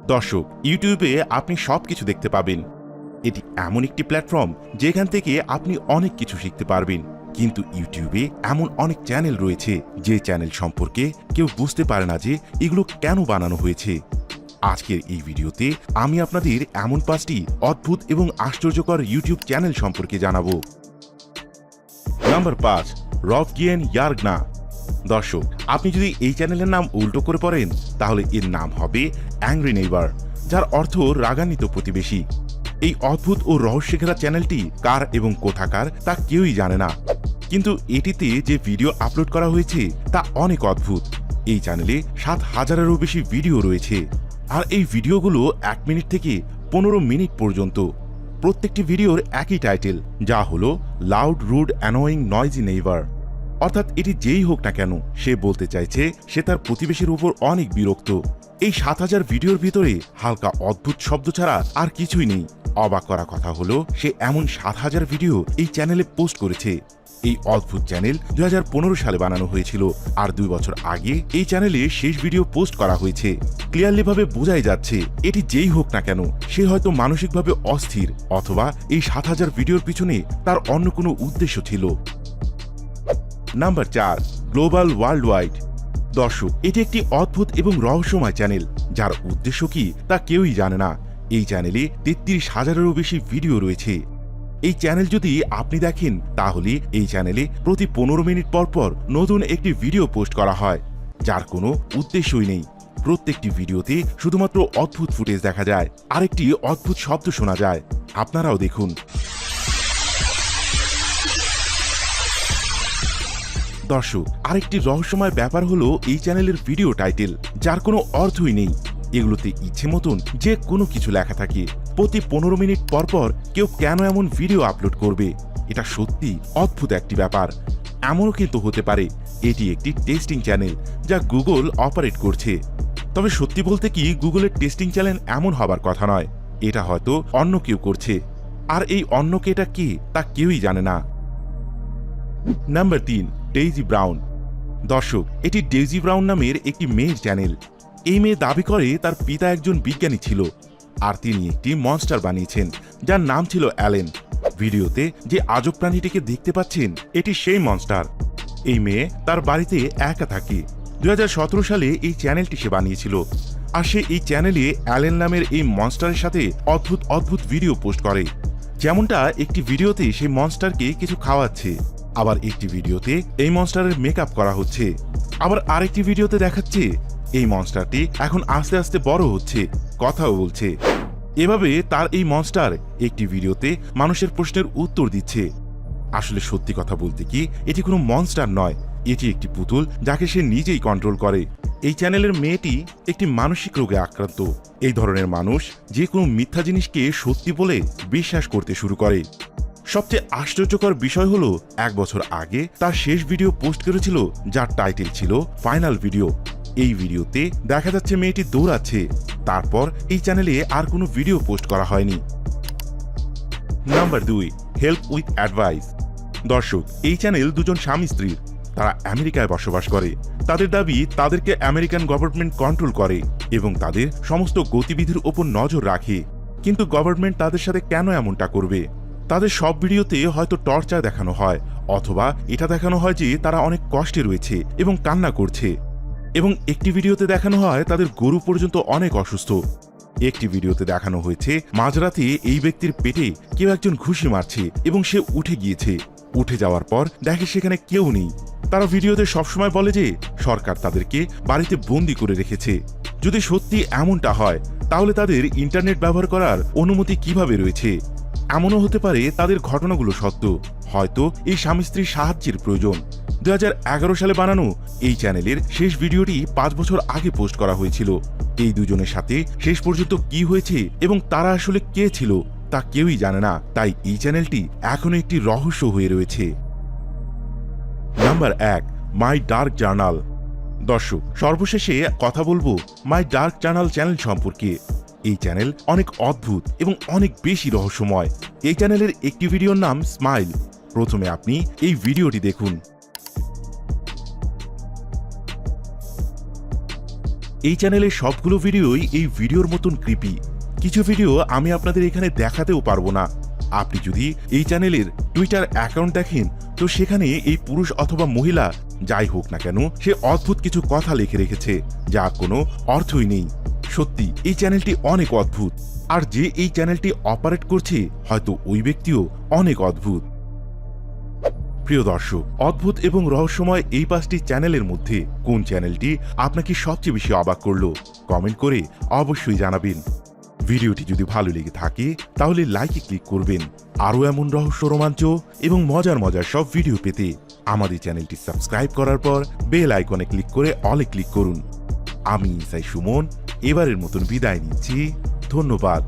দর্শক, ইউটিউবে আপনি সবকিছু দেখতে পাবেন। এটি এমন একটি প্ল্যাটফর্ম যেখান থেকে আপনি অনেক কিছু শিখতে পারবেন। কিন্তু ইউটিউবে এমন অনেক চ্যানেল রয়েছে যে চ্যানেল সম্পর্কে কেউ বুঝতে পারে না যে এগুলো কেন বানানো হয়েছে। আজকের এই ভিডিওতে আমি আপনাদের এমন 5টি অদ্ভুত এবং আশ্চর্যকর ইউটিউব চ্যানেল সম্পর্কে জানাবো। নাম্বার 5, রফগিয়েন ইয়ার্গনা। দর্শক, আপনি যদি এই চ্যানেলের নাম উল্টো করে পড়েন তাহলে এর নাম হবে অ্যাংরি নেইবার, যার অর্থ রাগান্বিত প্রতিবেশী। এই অদ্ভুত ও রহস্যঘেরা চ্যানেলটি কার এবং কোথাকার তা কেউই জানে না, কিন্তু এটিতে যে ভিডিও আপলোড করা হয়েছে তা অনেক অদ্ভুত। এই চ্যানেলে 7,000-এরও বেশি ভিডিও রয়েছে, আর এই ভিডিওগুলো 1 মিনিট থেকে 15 মিনিট পর্যন্ত। প্রত্যেকটি ভিডিওর একই টাইটেল, যা হলো loud rude annoying noisy neighbour. অর্থাৎ এটি যেই হোক না কেন, সে বলতে চাইছে সে তার প্রতিবেশীর উপর অনেক বিরক্ত। এই 7,000 ভিডিওর ভিতরে হালকা অদ্ভুত শব্দ ছাড়া আর কিছুই নেই। অবাক করা কথা হলো, সে এমন 7,000 ভিডিও এই চ্যানেলে পোস্ট করেছে। এই অদ্ভুত চ্যানেল 2015 সালে বানানো হয়েছিল, আর 2 বছর আগে এই চ্যানেলে শেষ ভিডিও পোস্ট করা হয়েছে। ক্লিয়ারলি ভাবে বোঝাই যাচ্ছে এটি যেই হোক না কেন, সে হয়তো মানসিকভাবে অস্থির, অথবা এই 7,000 ভিডিওর পিছনে তার অন্য কোনো উদ্দেশ্য ছিল। Number 4, global world wide. দর্শক, এটি একটি অদ্ভুত এবং রহস্যময় চ্যানেল, যার উদ্দেশ্য কি তা কেউই জানে না। এই চ্যানেলে 33,000-এরও বেশি ভিডিও রয়েছে। এই চ্যানেল যদি আপনি দেখেন তাহলে এই চ্যানেলে প্রতি 15 মিনিট পর পর নতুন একটি ভিডিও পোস্ট করা হয়, যার কোনো উদ্দেশ্যই নেই। প্রত্যেকটি ভিডিওতে শুধুমাত্র অদ্ভুত ফুটেজ দেখা যায়, আরেকটি অদ্ভুত শব্দ শোনা যায়। আপনারাও দেখুন। দর্শক, আরেকটি রহস্যময় ব্যাপার হলো এই চ্যানেলের ভিডিও টাইটেল, যার কোনো অর্থই নেই। এগুলোতে ইচ্ছে মতন যে কোনো কিছু লেখা থাকে। প্রতি 15 মিনিট পর পর কেউ কেন এমন ভিডিও আপলোড করবে? এটা সত্যি অদ্ভুত একটি ব্যাপার। এমনও কিন্তু হতে পারে এটি একটি টেস্টিং চ্যানেল যা গুগল অপারেট করছে। তবে সত্যি বলতে কি, গুগলের টেস্টিং চ্যানেল এমন হবার কথা নয়। এটা হয়তো অন্য কেউ করছে, আর এই অন্য কেটা কে তা কেউই জানে না। Number 3, daisy brown. দর্শক, এটি ডেইজি ব্রাউন নামের একটি মেয়ের চ্যানেল। এই মেয়ে দাবি করে তার পিতা একজন বিজ্ঞানী ছিল, আর তিনি একটি মনস্টার বানিয়েছেন যার নাম ছিল অ্যালেন। ভিডিওতে যে আজব প্রাণীটিকে দেখতে পাচ্ছেন এটি সেই মনস্টার। এই মেয়ে তার বাড়িতে একা থাকে। 2017 সালে এই চ্যানেলটি সে বানিয়েছিল, আর সে এই চ্যানেলে অ্যালেন নামের এই মনস্টারের সাথে অদ্ভুত অদ্ভুত ভিডিও পোস্ট করে। যেমনটা একটি ভিডিওতে সেই মনস্টারকে কিছু খাওয়াচ্ছে, আবার একটি ভিডিওতে এই মনস্টারের মেকআপ করা হচ্ছে, আবার আরেকটি ভিডিওতে দেখাচ্ছে এই মনস্টারটি এখন আস্তে আস্তে বড় হচ্ছে, কথাও বলছে। এভাবে তার এই মনস্টার একটি ভিডিওতে মানুষের প্রশ্নের উত্তর দিচ্ছে। আসলে সত্যি কথা বলতে কি, এটি কোনো মনস্টার নয়, এটি একটি পুতুল যাকে সে নিজেই কন্ট্রোল করে। এই চ্যানেলের মেয়েটি একটি মানসিক রোগে আক্রান্ত। এই ধরনের মানুষ যে কোনো মিথ্যা জিনিসকে সত্যি বলে বিশ্বাস করতে শুরু করে। সবচেয়ে আশ্চর্যকর বিষয় হলো, 1 বছর আগে তার শেষ ভিডিও পোস্ট করেছিল যার টাইটেল ছিল ফাইনাল ভিডিও। এই ভিডিওতে দেখা যাচ্ছে মেয়েটি দৌড়াচ্ছে। তারপর এই চ্যানেলে আর কোনো ভিডিও পোস্ট করা হয়নি। Number 2, help with advice. দর্শক, এই চ্যানেল দুজন স্বামী স্ত্রীর। তারা আমেরিকায় বসবাস করে। তাদের দাবি তাদেরকে আমেরিকান গভর্নমেন্ট কন্ট্রোল করে এবং তাদের সমস্ত গতিবিধির ওপর নজর রাখে। কিন্তু গভর্নমেন্ট তাদের সাথে কেন এমনটা করবে? তাদের সব ভিডিওতে হয়তো টর্চার দেখানো হয়, অথবা এটা দেখানো হয় যে তারা অনেক কষ্টে রয়েছে এবং কান্না করছে। এবং একটি ভিডিওতে দেখানো হয় তাদের গরু পর্যন্ত অনেক অসুস্থ। একটি ভিডিওতে দেখানো হয়েছে মাঝরাতে এই ব্যক্তির পেটে কেউ একজন ঘুষি মারছে এবং সে উঠে গিয়েছে। উঠে যাওয়ার পর দেখে সেখানে কেউ নেই। তারা ভিডিওতে সবসময় বলে যে সরকার তাদেরকে বাড়িতে বন্দি করে রেখেছে। যদি সত্যি এমনটা হয় তাহলে তাদের ইন্টারনেট ব্যবহার করার অনুমতি কিভাবে রয়েছে? এমনও হতে পারে তাদের ঘটনাগুলো সত্য, হয়তো এই স্বামী স্ত্রীর সাহায্যের প্রয়োজন। 2011 সালে বানানো এই চ্যানেলের শেষ ভিডিওটি 5 বছর আগে পোস্ট করা হয়েছিল। এই দুজনের সাথে শেষ পর্যন্ত কি হয়েছে এবং তারা আসলে কে ছিল তা কেউই জানে না, তাই এই চ্যানেলটি এখনো একটি রহস্য হয়ে রয়েছে। নাম্বার 1, মাই ডার্ক জার্নাল। দর্শক, সর্বশেষে কথা বলবো মাই ডার্ক জার্নাল চ্যানেল সম্পর্কে। এই চ্যানেল অনেক অদ্ভুত এবং অনেক বেশি রহস্যময়। এই চ্যানেলের একটি ভিডিওর নাম স্মাইল। প্রথমে আপনি এই ভিডিওটি দেখুন। এই চ্যানেলের সবগুলো ভিডিওই এই ভিডিওর মতন ক্রিপি। কিছু ভিডিও আমি আপনাদের এখানে দেখাতেও পারবো না। আপনি যদি এই চ্যানেলের টুইটার অ্যাকাউন্ট দেখেন তো সেখানে এই পুরুষ অথবা মহিলা যাই হোক না কেন সে অদ্ভুত কিছু কথা লিখে রেখেছে যার কোনো অর্থই নেই। সত্যি এই চ্যানেলটি অনেক অদ্ভুত, আর যে এই চ্যানেলটি অপারেট করছে হয়তো ওই ব্যক্তিও অনেক অদ্ভুত। প্রিয় দর্শক, অদ্ভুত এবং রহস্যময় এই 5টি চ্যানেলের মধ্যে কোন চ্যানেলটি আপনাকে সবচেয়ে বেশি অবাক করলো কমেন্ট করে অবশ্যই জানাবেন। ভিডিওটি যদি ভালো লেগে থাকে তাহলে লাইকে ক্লিক করবেন। আরও এমন রহস্য, রোমাঞ্চ এবং মজার মজার সব ভিডিও পেতে আমাদের চ্যানেলটি সাবস্ক্রাইব করার পর বেল আইকনে ক্লিক করে অলে ক্লিক করুন। আমি ইসাই সুমন এবারের মতন বিদায় নিচ্ছি। ধন্যবাদ।